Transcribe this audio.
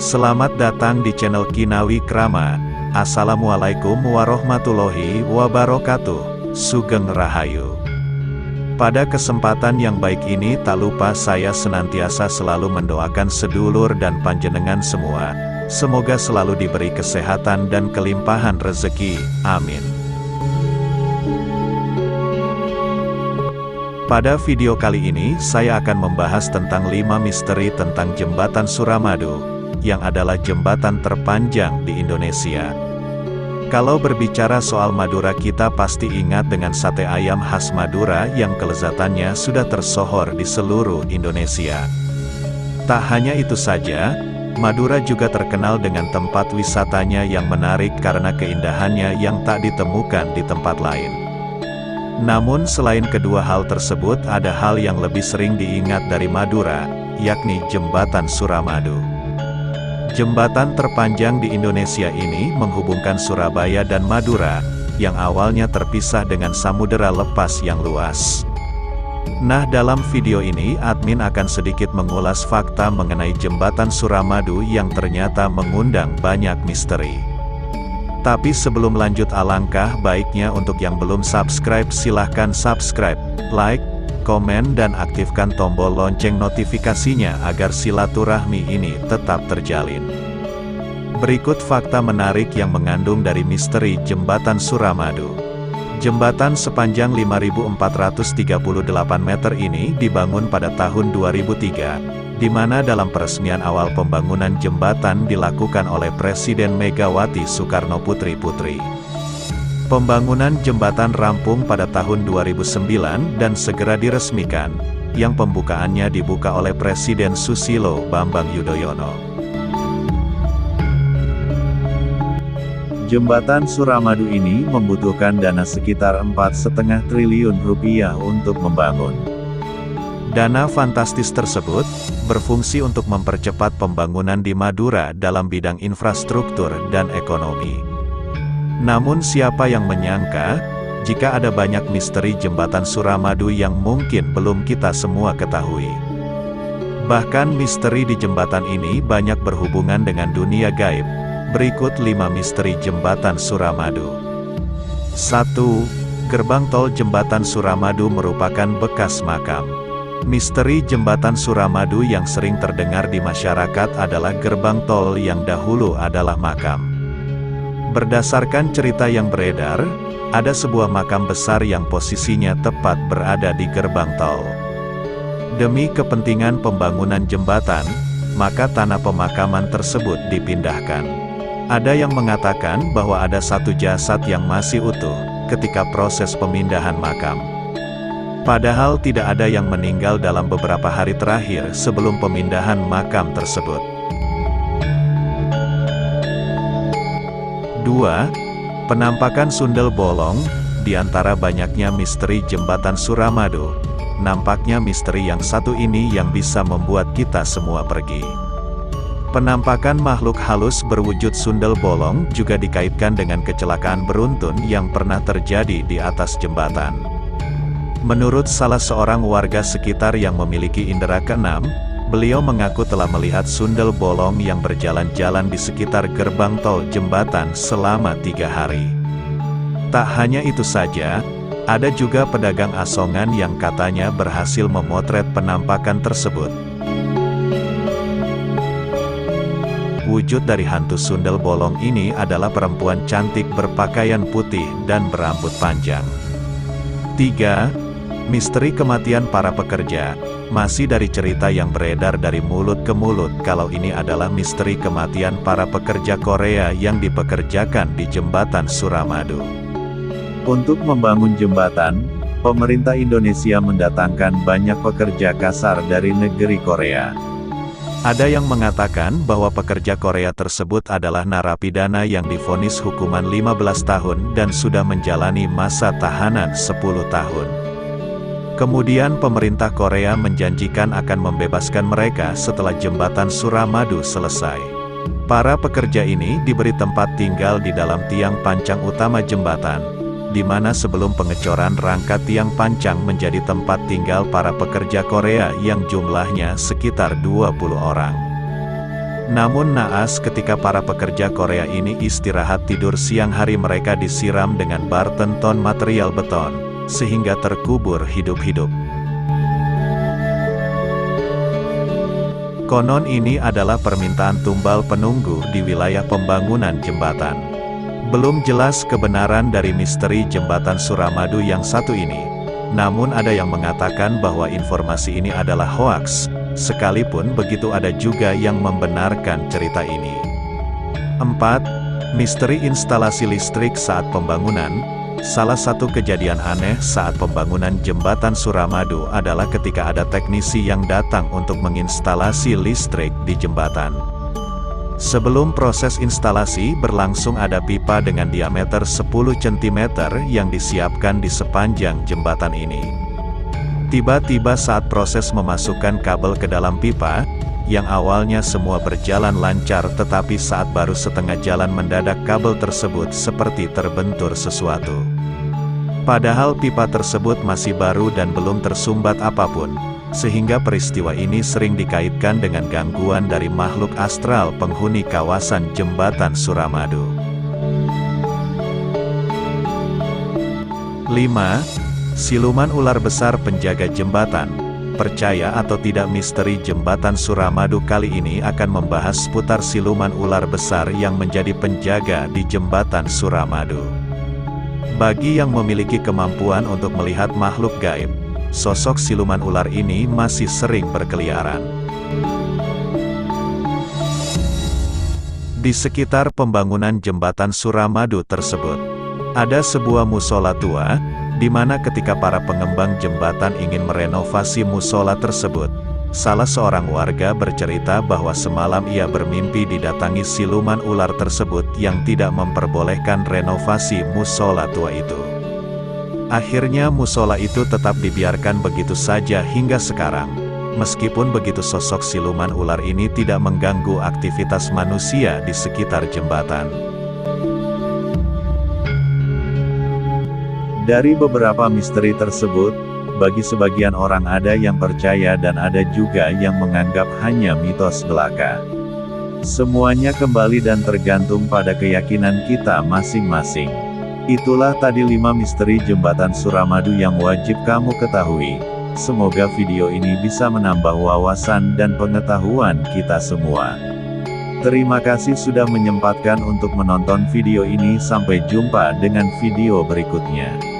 Selamat datang di channel Kinawi Krama. Assalamualaikum warahmatullahi wabarakatuh. Sugeng Rahayu. Pada kesempatan yang baik ini tak lupa saya senantiasa selalu mendoakan sedulur dan panjenengan semua. Semoga selalu diberi kesehatan dan kelimpahan rezeki. Amin. Pada video kali ini saya akan membahas tentang 5 misteri tentang Jembatan Suramadu, yang adalah jembatan terpanjang di Indonesia. Kalau berbicara soal Madura, kita pasti ingat dengan sate ayam khas Madura yang kelezatannya sudah tersohor di seluruh Indonesia. Tak hanya itu saja, Madura juga terkenal dengan tempat wisatanya yang menarik karena keindahannya yang tak ditemukan di tempat lain. Namun selain kedua hal tersebut, ada hal yang lebih sering diingat dari Madura, yakni Jembatan Suramadu. Jembatan terpanjang di Indonesia ini menghubungkan Surabaya dan Madura, yang awalnya terpisah dengan samudera lepas yang luas. Nah, dalam video ini admin akan sedikit mengulas fakta mengenai Jembatan Suramadu yang ternyata mengundang banyak misteri. Tapi sebelum lanjut, alangkah baiknya untuk yang belum subscribe silahkan subscribe, like, komen dan aktifkan tombol lonceng notifikasinya agar silaturahmi ini tetap terjalin. Berikut fakta menarik yang mengandung dari misteri Jembatan Suramadu. Jembatan sepanjang 5.438 meter ini dibangun pada tahun 2003, di mana dalam peresmian awal pembangunan jembatan dilakukan oleh Presiden Megawati Soekarnoputri Putri. Pembangunan jembatan rampung pada tahun 2009 dan segera diresmikan, yang pembukaannya dibuka oleh Presiden Susilo Bambang Yudhoyono. Jembatan Suramadu ini membutuhkan dana sekitar 4,5 triliun rupiah untuk membangun. Dana fantastis tersebut berfungsi untuk mempercepat pembangunan di Madura dalam bidang infrastruktur dan ekonomi. Namun siapa yang menyangka, jika ada banyak misteri Jembatan Suramadu yang mungkin belum kita semua ketahui. Bahkan misteri di jembatan ini banyak berhubungan dengan dunia gaib. Berikut 5 misteri Jembatan Suramadu. 1. Gerbang tol Jembatan Suramadu merupakan bekas makam. Misteri Jembatan Suramadu yang sering terdengar di masyarakat adalah gerbang tol yang dahulu adalah makam. Berdasarkan cerita yang beredar, ada sebuah makam besar yang posisinya tepat berada di gerbang tol. Demi kepentingan pembangunan jembatan, maka tanah pemakaman tersebut dipindahkan. Ada yang mengatakan bahwa ada satu jasad yang masih utuh ketika proses pemindahan makam. Padahal tidak ada yang meninggal dalam beberapa hari terakhir sebelum pemindahan makam tersebut. 2. Penampakan sundel bolong. Di antara banyaknya misteri Jembatan Suramadu, nampaknya misteri yang satu ini yang bisa membuat kita semua pergi. Penampakan makhluk halus berwujud sundel bolong juga dikaitkan dengan kecelakaan beruntun yang pernah terjadi di atas jembatan. Menurut salah seorang warga sekitar yang memiliki indera keenam, beliau mengaku telah melihat sundel bolong yang berjalan-jalan di sekitar gerbang tol jembatan selama 3 hari. Tak hanya itu saja, ada juga pedagang asongan yang katanya berhasil memotret penampakan tersebut. Wujud dari hantu sundel bolong ini adalah perempuan cantik berpakaian putih dan berambut panjang. 3. Misteri kematian para pekerja. Masih dari cerita yang beredar dari mulut ke mulut kalau ini adalah misteri kematian para pekerja Korea yang dipekerjakan di Jembatan Suramadu. Untuk membangun jembatan, pemerintah Indonesia mendatangkan banyak pekerja kasar dari negeri Korea. Ada yang mengatakan bahwa pekerja Korea tersebut adalah narapidana yang divonis hukuman 15 tahun dan sudah menjalani masa tahanan 10 tahun. Kemudian pemerintah Korea menjanjikan akan membebaskan mereka setelah Jembatan Suramadu selesai. Para pekerja ini diberi tempat tinggal di dalam tiang pancang utama jembatan. di mana sebelum pengecoran rangka tiang pancang menjadi tempat tinggal para pekerja Korea yang jumlahnya sekitar 20 orang. Namun naas ketika para pekerja Korea ini istirahat tidur siang hari mereka disiram dengan bar tenton material beton, sehingga terkubur hidup-hidup. Konon ini adalah permintaan tumbal penunggu di wilayah pembangunan jembatan. Belum jelas kebenaran dari misteri jembatan Suramadu yang satu ini. Namun ada yang mengatakan bahwa informasi ini adalah hoaks, sekalipun begitu ada juga yang membenarkan cerita ini. 4. Misteri instalasi listrik saat pembangunan. Salah satu kejadian aneh saat pembangunan jembatan Suramadu adalah ketika ada teknisi yang datang untuk menginstalasi listrik di jembatan. Sebelum proses instalasi berlangsung ada pipa dengan diameter 10 cm yang disiapkan di sepanjang jembatan ini. Tiba-tiba saat proses memasukkan kabel ke dalam pipa, yang awalnya semua berjalan lancar tetapi saat baru setengah jalan mendadak kabel tersebut seperti terbentur sesuatu. Padahal pipa tersebut masih baru dan belum tersumbat apapun, sehingga peristiwa ini sering dikaitkan dengan gangguan dari makhluk astral penghuni kawasan jembatan Suramadu. 5. Siluman ular besar penjaga jembatan. Percaya atau tidak, misteri jembatan Suramadu kali ini akan membahas seputar siluman ular besar yang menjadi penjaga di jembatan Suramadu. Bagi yang memiliki kemampuan untuk melihat makhluk gaib, sosok siluman ular ini masih sering berkeliaran. Di sekitar pembangunan jembatan Suramadu tersebut, ada sebuah musola tua, di mana ketika para pengembang jembatan ingin merenovasi musola tersebut, salah seorang warga bercerita bahwa semalam ia bermimpi didatangi siluman ular tersebut yang tidak memperbolehkan renovasi musola tua itu. Akhirnya musola itu tetap dibiarkan begitu saja hingga sekarang. Meskipun begitu, sosok siluman ular ini tidak mengganggu aktivitas manusia di sekitar jembatan. Dari beberapa misteri tersebut, bagi sebagian orang ada yang percaya dan ada juga yang menganggap hanya mitos belaka. Semuanya kembali dan tergantung pada keyakinan kita masing-masing. Itulah tadi 5 misteri jembatan Suramadu yang wajib kamu ketahui. Semoga video ini bisa menambah wawasan dan pengetahuan kita semua. Terima kasih sudah menyempatkan untuk menonton video ini. Sampai jumpa dengan video berikutnya.